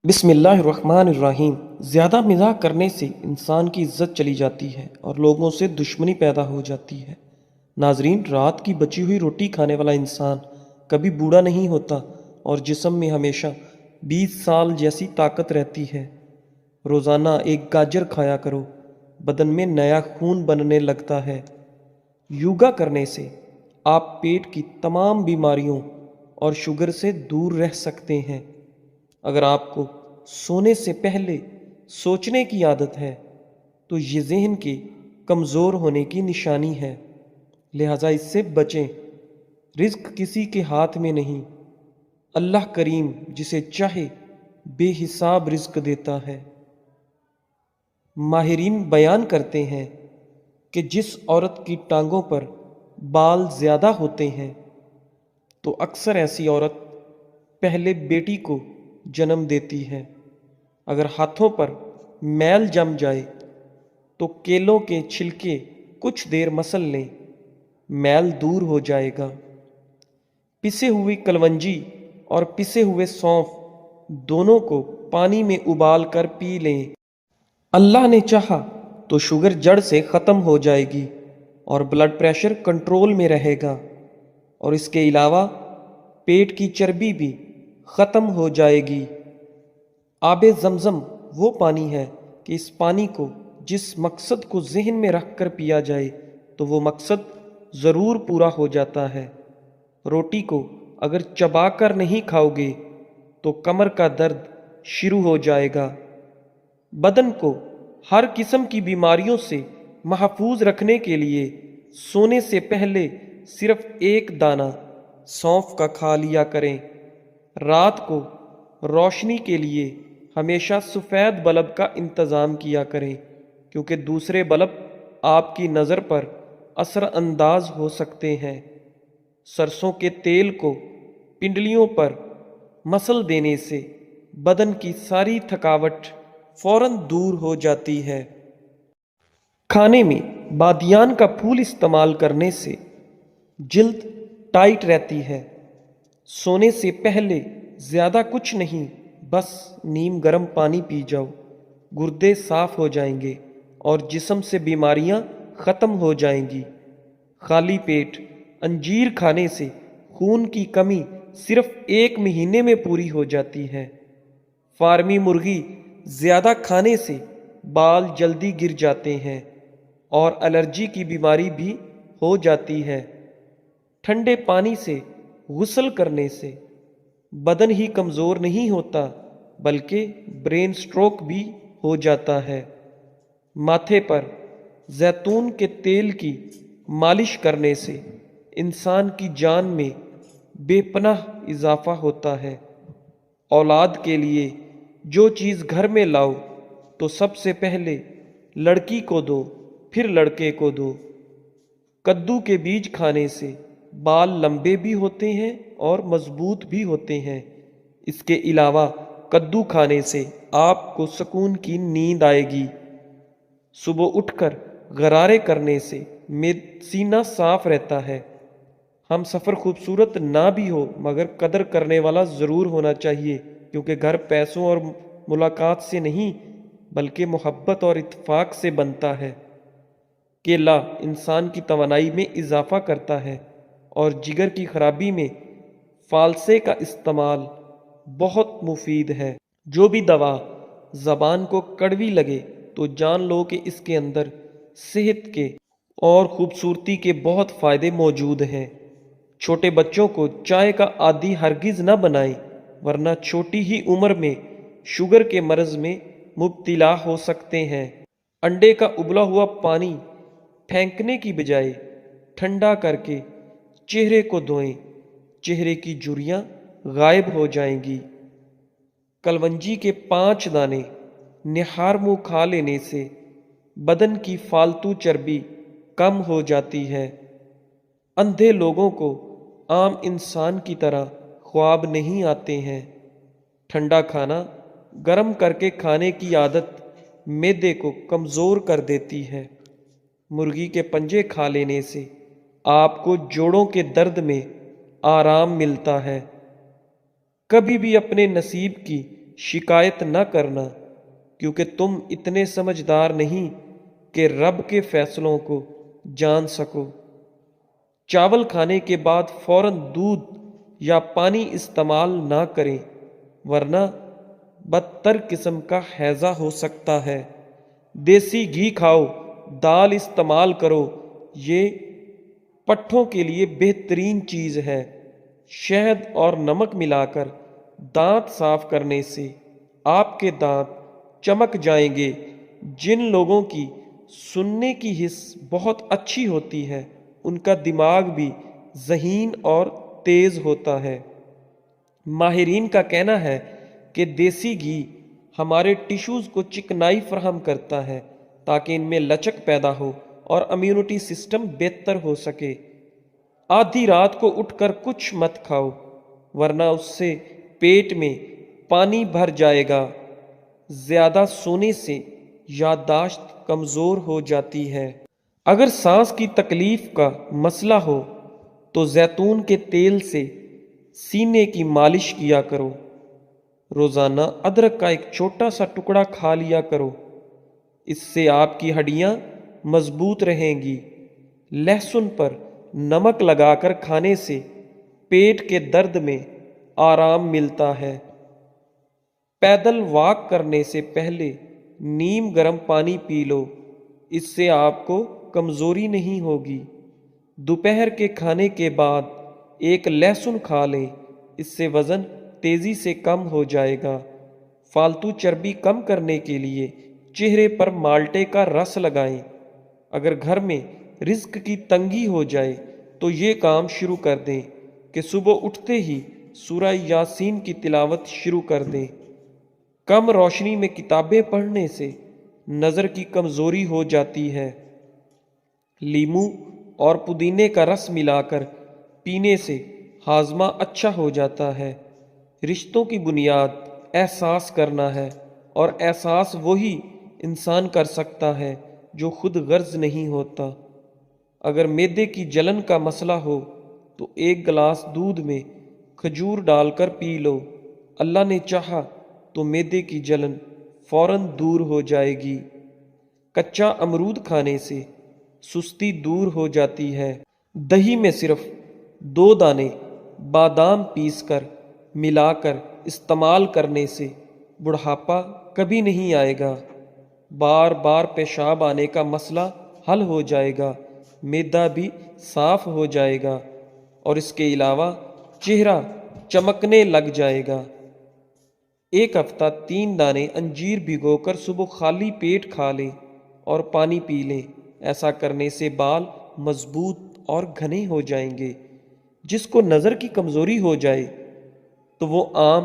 بسم اللہ الرحمن الرحیم۔ زیادہ مزاح کرنے سے انسان کی عزت چلی جاتی ہے اور لوگوں سے دشمنی پیدا ہو جاتی ہے۔ ناظرین، رات کی بچی ہوئی روٹی کھانے والا انسان کبھی بوڑھا نہیں ہوتا اور جسم میں ہمیشہ 20 سال جیسی طاقت رہتی ہے۔ روزانہ ایک گاجر کھایا کرو، بدن میں نیا خون بننے لگتا ہے۔ یوگا کرنے سے آپ پیٹ کی تمام بیماریوں اور شوگر سے دور رہ سکتے ہیں۔ اگر آپ کو سونے سے پہلے سوچنے کی عادت ہے تو یہ ذہن کے کمزور ہونے کی نشانی ہے، لہذا اس سے بچیں۔ رزق کسی کے ہاتھ میں نہیں، اللہ کریم جسے چاہے بے حساب رزق دیتا ہے۔ ماہرین بیان کرتے ہیں کہ جس عورت کی ٹانگوں پر بال زیادہ ہوتے ہیں تو اکثر ایسی عورت پہلے بیٹی کو جنم دیتی ہے۔ اگر ہاتھوں پر میل جم جائے تو کیلوں کے چھلکے کچھ دیر مسل لیں، میل دور ہو جائے گا۔ پسے ہوئی کلونجی اور پسے ہوئے سونف دونوں کو پانی میں ابال کر پی لیں۔ اللہ نے چاہا تو شوگر جڑ سے ختم ہو جائے گی اور بلڈ پریشر کنٹرول میں رہے گا، اور اس کے علاوہ پیٹ کی چربی بھی ختم ہو جائے گی۔ آب زمزم وہ پانی ہے کہ اس پانی کو جس مقصد کو ذہن میں رکھ کر پیا جائے تو وہ مقصد ضرور پورا ہو جاتا ہے۔ روٹی کو اگر چبا کر نہیں کھاؤ گے تو کمر کا درد شروع ہو جائے گا۔ بدن کو ہر قسم کی بیماریوں سے محفوظ رکھنے کے لیے سونے سے پہلے صرف ایک دانہ سونف کا کھا لیا کریں۔ رات کو روشنی کے لیے ہمیشہ سفید بلب کا انتظام کیا کریں، کیونکہ دوسرے بلب آپ کی نظر پر اثر انداز ہو سکتے ہیں۔ سرسوں کے تیل کو پنڈلیوں پر مسل دینے سے بدن کی ساری تھکاوٹ فوراً دور ہو جاتی ہے۔ کھانے میں بادیان کا پھول استعمال کرنے سے جلد ٹائٹ رہتی ہے۔ سونے سے پہلے زیادہ کچھ نہیں، بس نیم گرم پانی پی جاؤ، گردے صاف ہو جائیں گے اور جسم سے بیماریاں ختم ہو جائیں گی۔ خالی پیٹ انجیر کھانے سے خون کی کمی صرف 1 مہینے میں پوری ہو جاتی ہے۔ فارمی مرغی زیادہ کھانے سے بال جلدی گر جاتے ہیں اور الرجی کی بیماری بھی ہو جاتی ہے۔ ٹھنڈے پانی سے غسل کرنے سے بدن ہی کمزور نہیں ہوتا بلکہ برین سٹروک بھی ہو جاتا ہے۔ ماتھے پر زیتون کے تیل کی مالش کرنے سے انسان کی جان میں بے پناہ اضافہ ہوتا ہے۔ اولاد کے لیے جو چیز گھر میں لاؤ تو سب سے پہلے لڑکی کو دو، پھر لڑکے کو دو۔ کدو کے بیج کھانے سے بال لمبے بھی ہوتے ہیں اور مضبوط بھی ہوتے ہیں۔ اس کے علاوہ کدو کھانے سے آپ کو سکون کی نیند آئے گی۔ صبح اٹھ کر غرارے کرنے سے سینہ صاف رہتا ہے۔ ہم سفر خوبصورت نہ بھی ہو مگر قدر کرنے والا ضرور ہونا چاہیے، کیونکہ گھر پیسوں اور ملاقات سے نہیں بلکہ محبت اور اتفاق سے بنتا ہے۔ کیلا انسان کی توانائی میں اضافہ کرتا ہے اور جگر کی خرابی میں فالسے کا استعمال بہت مفید ہے۔ جو بھی دوا زبان کو کڑوی لگے تو جان لو کہ اس کے اندر صحت کے اور خوبصورتی کے بہت فائدے موجود ہیں۔ چھوٹے بچوں کو چائے کا عادی ہرگز نہ بنائیں، ورنہ چھوٹی ہی عمر میں شوگر کے مرض میں مبتلا ہو سکتے ہیں۔ انڈے کا ابلا ہوا پانی پھینکنے کی بجائے ٹھنڈا کر کے چہرے کو دھوئیں، چہرے کی جھریاں غائب ہو جائیں گی۔ کلونجی کے 5 دانے نہار منہ کھا لینے سے بدن کی فالتو چربی کم ہو جاتی ہے۔ اندھے لوگوں کو عام انسان کی طرح خواب نہیں آتے ہیں۔ ٹھنڈا کھانا گرم کر کے کھانے کی عادت معدے کو کمزور کر دیتی ہے۔ مرغی کے پنجے کھا لینے سے آپ کو جوڑوں کے درد میں آرام ملتا ہے۔ کبھی بھی اپنے نصیب کی شکایت نہ کرنا، کیونکہ تم اتنے سمجھدار نہیں کہ رب کے فیصلوں کو جان سکو۔ چاول کھانے کے بعد فوراً دودھ یا پانی استعمال نہ کریں، ورنہ بدتر قسم کا ہیضہ ہو سکتا ہے۔ دیسی گھی کھاؤ، دال استعمال کرو، یہ پٹھوں کے لیے بہترین چیز ہے۔ شہد اور نمک ملا کر دانت صاف کرنے سے آپ کے دانت چمک جائیں گے۔ جن لوگوں کی سننے کی حس بہت اچھی ہوتی ہے ان کا دماغ بھی ذہین اور تیز ہوتا ہے۔ ماہرین کا کہنا ہے کہ دیسی گھی ہمارے ٹشوز کو چکنائی فراہم کرتا ہے تاکہ ان میں لچک پیدا ہو اور امیونٹی سسٹم بہتر ہو سکے۔ آدھی رات کو اٹھ کر کچھ مت کھاؤ، ورنہ اس سے پیٹ میں پانی بھر جائے گا۔ زیادہ سونے سے یادداشت کمزور ہو جاتی ہے۔ اگر سانس کی تکلیف کا مسئلہ ہو تو زیتون کے تیل سے سینے کی مالش کیا کرو۔ روزانہ ادرک کا ایک چھوٹا سا ٹکڑا کھا لیا کرو، اس سے آپ کی ہڈیاں مضبوط رہیں گی۔ لہسن پر نمک لگا کر کھانے سے پیٹ کے درد میں آرام ملتا ہے۔ پیدل واک کرنے سے پہلے نیم گرم پانی پی لو، اس سے آپ کو کمزوری نہیں ہوگی۔ دوپہر کے کھانے کے بعد ایک لہسن کھا لیں، اس سے وزن تیزی سے کم ہو جائے گا۔ فالتو چربی کم کرنے کے لیے چہرے پر مالٹے کا رس لگائیں۔ اگر گھر میں رزق کی تنگی ہو جائے تو یہ کام شروع کر دیں کہ صبح اٹھتے ہی سورہ یاسین کی تلاوت شروع کر دیں۔ کم روشنی میں کتابیں پڑھنے سے نظر کی کمزوری ہو جاتی ہے۔ لیموں اور پودینے کا رس ملا کر پینے سے ہاضمہ اچھا ہو جاتا ہے۔ رشتوں کی بنیاد احساس کرنا ہے، اور احساس وہی انسان کر سکتا ہے جو خود غرض نہیں ہوتا۔ اگر معدے کی جلن کا مسئلہ ہو تو ایک گلاس دودھ میں کھجور ڈال کر پی لو، اللہ نے چاہا تو معدے کی جلن فوراً دور ہو جائے گی۔ کچا امرود کھانے سے سستی دور ہو جاتی ہے۔ دہی میں صرف 2 دانے بادام پیس کر ملا کر استعمال کرنے سے بڑھاپا کبھی نہیں آئے گا۔ بار بار پیشاب آنے کا مسئلہ حل ہو جائے گا، معدہ بھی صاف ہو جائے گا، اور اس کے علاوہ چہرہ چمکنے لگ جائے گا۔ ایک ہفتہ 3 دانے انجیر بھگو کر صبح خالی پیٹ کھا لیں اور پانی پی لیں۔ ایسا کرنے سے بال مضبوط اور گھنے ہو جائیں گے۔ جس کو نظر کی کمزوری ہو جائے تو وہ آم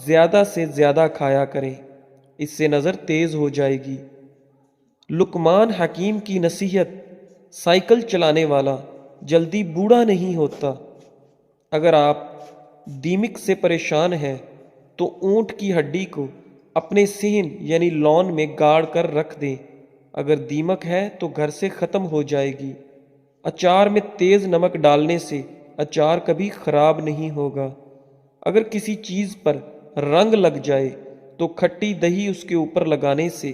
زیادہ سے زیادہ کھایا کریں، اس سے نظر تیز ہو جائے گی۔ لقمان حکیم کی نصیحت: سائیکل چلانے والا جلدی بوڑھا نہیں ہوتا۔ اگر آپ دیمک سے پریشان ہیں تو اونٹ کی ہڈی کو اپنے صحن یعنی لون میں گاڑ کر رکھ دیں۔ اگر دیمک ہے تو گھر سے ختم ہو جائے گی۔ اچار میں تیز نمک ڈالنے سے اچار کبھی خراب نہیں ہوگا۔ اگر کسی چیز پر رنگ لگ جائے تو کھٹی دہی اس کے اوپر لگانے سے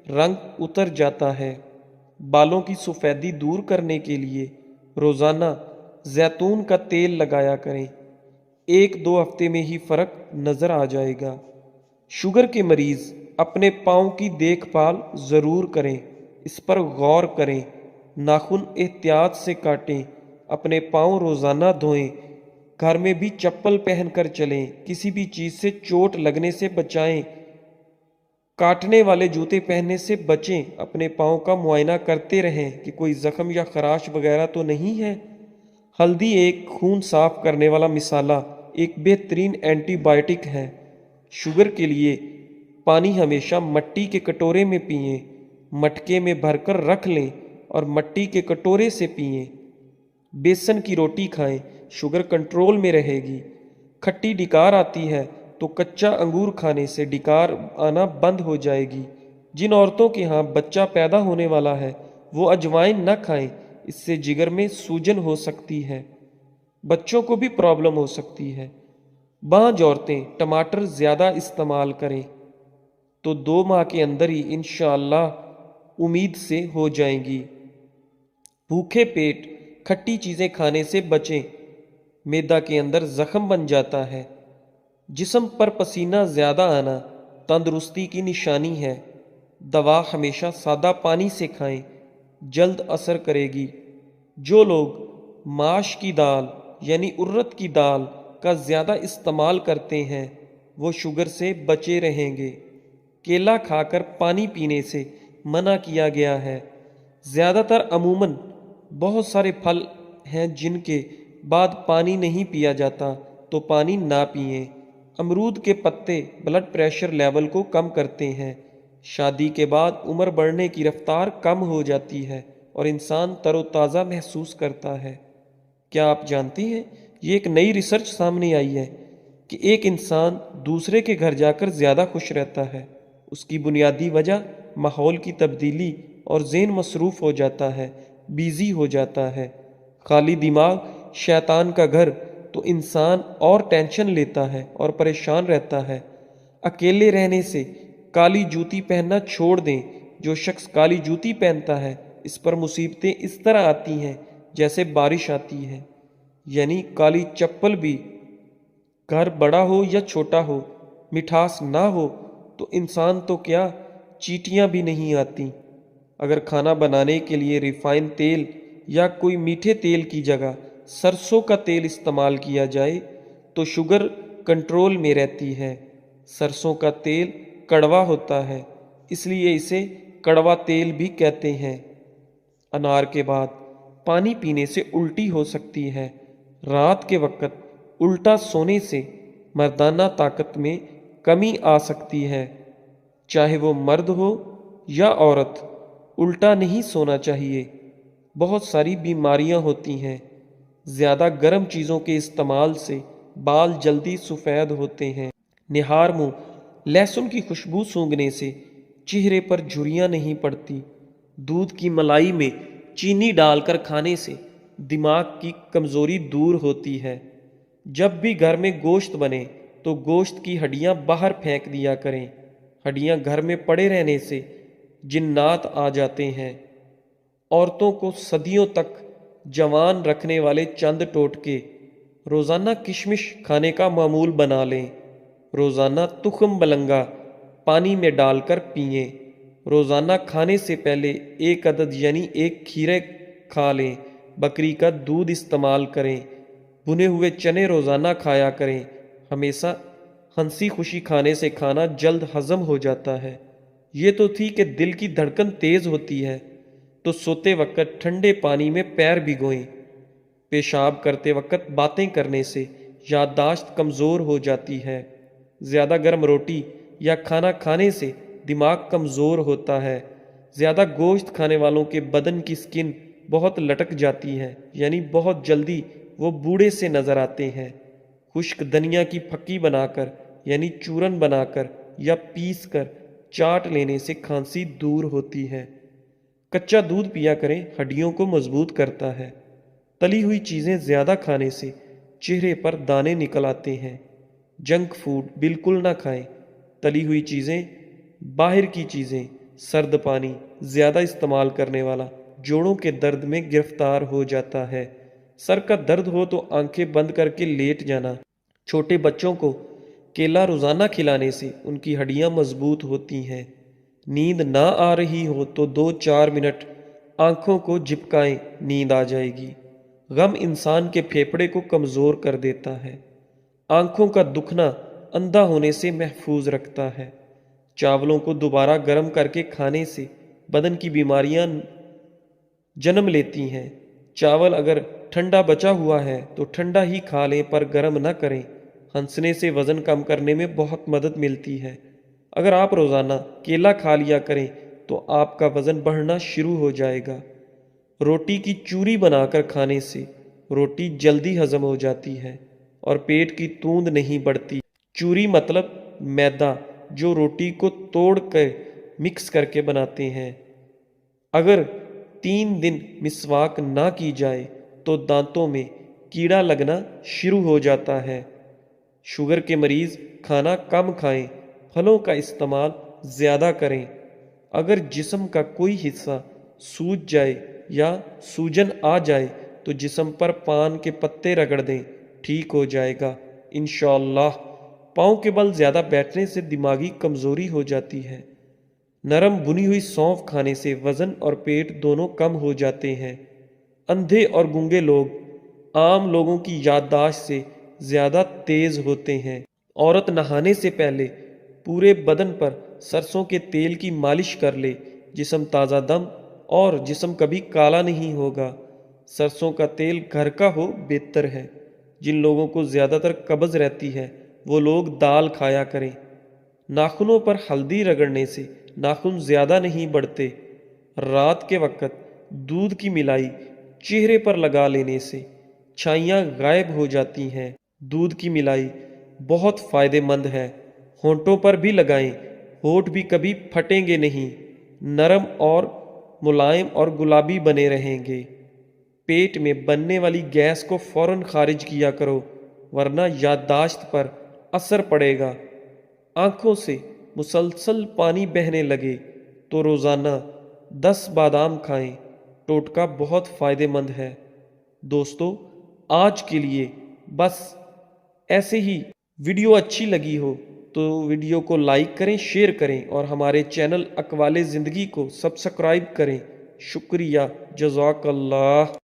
رنگ اتر جاتا ہے۔ بالوں کی سفیدی دور کرنے کے لیے روزانہ زیتون کا تیل لگایا کریں، 1-2 ہفتے میں ہی فرق نظر آ جائے گا۔ شوگر کے مریض اپنے پاؤں کی دیکھ بھال ضرور کریں، اس پر غور کریں۔ ناخن احتیاط سے کاٹیں، اپنے پاؤں روزانہ دھوئیں، گھر میں بھی چپل پہن کر چلیں، کسی بھی چیز سے چوٹ لگنے سے بچائیں، کاٹنے والے جوتے پہننے سے بچیں، اپنے پاؤں کا معائنہ کرتے رہیں کہ کوئی زخم یا خراش وغیرہ تو نہیں ہے۔ ہلدی ایک خون صاف کرنے والا مصالحہ، ایک بہترین اینٹی بائیوٹک ہے۔ شوگر کے لیے پانی ہمیشہ مٹی کے کٹورے میں پئیں، مٹکے میں بھر کر رکھ لیں اور مٹی کے کٹورے سے پئیں۔ بیسن کی روٹی کھائیں، شوگر کنٹرول میں رہے گی۔ کھٹی ڈکار آتی ہے تو کچا انگور کھانے سے ڈکار آنا بند ہو جائے گی۔ جن عورتوں کے ہاں بچہ پیدا ہونے والا ہے وہ اجوائن نہ کھائیں، اس سے جگر میں سوجن ہو سکتی ہے، بچوں کو بھی پرابلم ہو سکتی ہے۔ بعض عورتیں ٹماٹر زیادہ استعمال کریں تو 2 ماہ کے اندر ہی انشاءاللہ امید سے ہو جائیں گی۔ بھوکے پیٹ کھٹی چیزیں کھانے سے بچیں، معدہ کے اندر زخم بن جاتا ہے۔ جسم پر پسینہ زیادہ آنا تندرستی کی نشانی ہے۔ دوا ہمیشہ سادہ پانی سے کھائیں، جلد اثر کرے گی۔ جو لوگ ماش کی دال یعنی ارد کی دال کا زیادہ استعمال کرتے ہیں وہ شوگر سے بچے رہیں گے۔ کیلا کھا کر پانی پینے سے منع کیا گیا ہے۔ زیادہ تر عموماً بہت سارے پھل ہیں جن کے بعد پانی نہیں پیا جاتا تو پانی نہ پئیں۔ امرود کے پتے بلڈ پریشر لیول کو کم کرتے ہیں۔ شادی کے بعد عمر بڑھنے کی رفتار کم ہو جاتی ہے اور انسان تر و تازہ محسوس کرتا ہے۔ کیا آپ جانتے ہیں یہ ایک نئی ریسرچ سامنے آئی ہے کہ ایک انسان دوسرے کے گھر جا کر زیادہ خوش رہتا ہے۔ اس کی بنیادی وجہ ماحول کی تبدیلی اور ذہن مصروف ہو جاتا ہے، بیزی ہو جاتا ہے۔ خالی دماغ شیطان کا گھر، تو انسان اور ٹینشن لیتا ہے اور پریشان رہتا ہے۔ اکیلے رہنے سے کالی جوتی پہننا چھوڑ دیں۔ جو شخص کالی جوتی پہنتا ہے اس پر مصیبتیں اس طرح آتی ہیں جیسے بارش آتی ہے۔ یعنی کالی چپل بھی، گھر بڑا ہو یا چھوٹا ہو، مٹھاس نہ ہو تو انسان تو کیا چیٹیاں بھی نہیں آتی۔ اگر کھانا بنانے کے لیے ریفائن تیل یا کوئی میٹھے تیل کی جگہ سرسوں کا تیل استعمال کیا جائے تو شوگر کنٹرول میں رہتی ہے۔ سرسوں کا تیل کڑوا ہوتا ہے، اس لیے اسے کڑوا تیل بھی کہتے ہیں۔ انار کے بعد پانی پینے سے الٹی ہو سکتی ہے۔ رات کے وقت الٹا سونے سے مردانہ طاقت میں کمی آ سکتی ہے۔ چاہے وہ مرد ہو یا عورت، الٹا نہیں سونا چاہیے۔ بہت ساری بیماریاں ہوتی ہیں۔ زیادہ گرم چیزوں کے استعمال سے بال جلدی سفید ہوتے ہیں۔ نہار منہ لہسن کی خوشبو سونگھنے سے چہرے پر جھریاں نہیں پڑتی۔ دودھ کی ملائی میں چینی ڈال کر کھانے سے دماغ کی کمزوری دور ہوتی ہے۔ جب بھی گھر میں گوشت بنے تو گوشت کی ہڈیاں باہر پھینک دیا کریں۔ ہڈیاں گھر میں پڑے رہنے سے جنات آ جاتے ہیں۔ عورتوں کو صدیوں تک جوان رکھنے والے چند ٹوٹکے: روزانہ کشمش کھانے کا معمول بنا لیں۔ روزانہ تخم بلنگا پانی میں ڈال کر پئیں۔ روزانہ کھانے سے پہلے 1 عدد یعنی 1 کھیرے کھا لیں۔ بکری کا دودھ استعمال کریں۔ بھنے ہوئے چنے روزانہ کھایا کریں۔ ہمیشہ ہنسی خوشی کھانے سے کھانا جلد ہضم ہو جاتا ہے۔ یہ تو تھی کہ دل کی دھڑکن تیز ہوتی ہے تو سوتے وقت ٹھنڈے پانی میں پیر بھگوئیں۔ پیشاب کرتے وقت باتیں کرنے سے یادداشت کمزور ہو جاتی ہے۔ زیادہ گرم روٹی یا کھانا کھانے سے دماغ کمزور ہوتا ہے۔ زیادہ گوشت کھانے والوں کے بدن کی سکن بہت لٹک جاتی ہے، یعنی بہت جلدی وہ بوڑھے سے نظر آتے ہیں۔ خشک دھنیا کی پھکی بنا کر یعنی چورن بنا کر یا پیس کر چاٹ لینے سے کھانسی دور ہوتی ہے۔ کچا دودھ پیا کریں، ہڈیوں کو مضبوط کرتا ہے۔ تلی ہوئی چیزیں زیادہ کھانے سے چہرے پر دانے نکل آتے ہیں۔ جنک فوڈ بالکل نہ کھائیں۔ تلی ہوئی چیزیں، باہر کی چیزیں، سرد پانی زیادہ استعمال کرنے والا جوڑوں کے درد میں گرفتار ہو جاتا ہے۔ سر کا درد ہو تو آنکھیں بند کر کے لیٹ جانا۔ چھوٹے بچوں کو کیلا روزانہ کھلانے سے ان کی ہڈیاں مضبوط ہوتی ہیں۔ نیند نہ آ رہی ہو تو 2-4 منٹ آنکھوں کو جھپکائیں، نیند آ جائے گی۔ غم انسان کے پھیپھڑے کو کمزور کر دیتا ہے۔ آنکھوں کا دکھنا اندھا ہونے سے محفوظ رکھتا ہے۔ چاولوں کو دوبارہ گرم کر کے کھانے سے بدن کی بیماریاں جنم لیتی ہیں۔ چاول اگر ٹھنڈا بچا ہوا ہے تو ٹھنڈا ہی کھا لیں پر گرم نہ کریں۔ ہنسنے سے وزن کم کرنے میں بہت مدد ملتی ہے۔ اگر آپ روزانہ کیلا کھا لیا کریں تو آپ کا وزن بڑھنا شروع ہو جائے گا۔ روٹی کی چوری بنا کر کھانے سے روٹی جلدی ہضم ہو جاتی ہے اور پیٹ کی توند نہیں بڑھتی۔ چوری مطلب میدا جو روٹی کو توڑ کر مکس کر کے بناتے ہیں۔ اگر 3 دن مسواک نہ کی جائے تو دانتوں میں کیڑا لگنا شروع ہو جاتا ہے۔ شوگر کے مریض کھانا کم کھائیں، پھلوں کا استعمال زیادہ کریں۔ اگر جسم کا کوئی حصہ سوج جائے یا سوجن آ جائے تو جسم پر پان کے پتے رگڑ دیں، ٹھیک ہو جائے گا انشاءاللہ۔ پاؤں کے بل زیادہ بیٹھنے سے دماغی کمزوری ہو جاتی ہے۔ نرم بنی ہوئی سونف کھانے سے وزن اور پیٹ دونوں کم ہو جاتے ہیں۔ اندھے اور گونگے لوگ عام لوگوں کی یادداشت سے زیادہ تیز ہوتے ہیں۔ عورت نہانے سے پہلے پورے بدن پر سرسوں کے تیل کی مالش کر لے، جسم تازہ دم اور جسم کبھی کالا نہیں ہوگا۔ سرسوں کا تیل گھر کا ہو بہتر ہے۔ جن لوگوں کو زیادہ تر قبض رہتی ہے وہ لوگ دال کھایا کریں۔ ناخنوں پر ہلدی رگڑنے سے ناخن زیادہ نہیں بڑھتے۔ رات کے وقت دودھ کی ملائی چہرے پر لگا لینے سے چھائیاں غائب ہو جاتی ہیں۔ دودھ کی ملائی بہت فائدہ مند ہے۔ ہونٹوں پر بھی لگائیں، ہونٹ بھی کبھی پھٹیں گے نہیں، نرم اور ملائم اور گلابی بنے رہیں گے۔ پیٹ میں بننے والی گیس کو فوراً خارج کیا کرو ورنہ یادداشت پر اثر پڑے گا۔ آنکھوں سے مسلسل پانی بہنے لگے تو روزانہ 10 بادام کھائیں، ٹوٹکا بہت فائدہ مند ہے۔ دوستو، آج کے لیے بس ایسے ہی۔ ویڈیو اچھی لگی ہو تو ویڈیو کو لائک کریں، شیئر کریں اور ہمارے چینل اقوال زندگی کو سبسکرائب کریں۔ شکریہ، جزاک اللہ۔